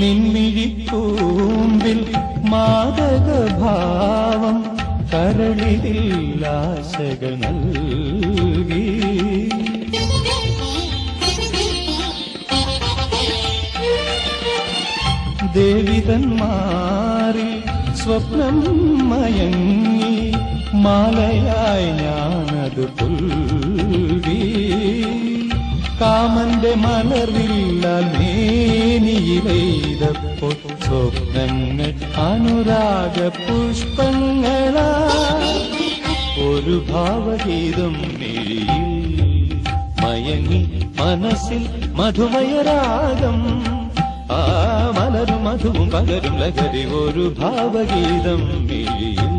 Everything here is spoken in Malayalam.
നിൻമിഴിക്കൂമ്പിൽ മാദകഭാവം കരളിൽ ആശകൾ നൽകി. ദേവിതന്മാരിൽ സ്വപ്നം മയങ്ങി മാലയായി ഞാനത് പുൽകി. കാമന്റെ മലർവില്ലാൽ മേനിയിലെയ്തപ്പോൾ സ്വപ്നങ്ങൾ അനുരാഗ പുഷ്പങ്ങളാ. ഒരു ഭാവഗീതം മിഴിയിൽ മയങ്ങി മനസ്സിൽ മധുമയരാഗം. ആ മലരും മധുവും പകരും ലഹരി ഒരു ഭാവഗീതം മിഴിയിൽ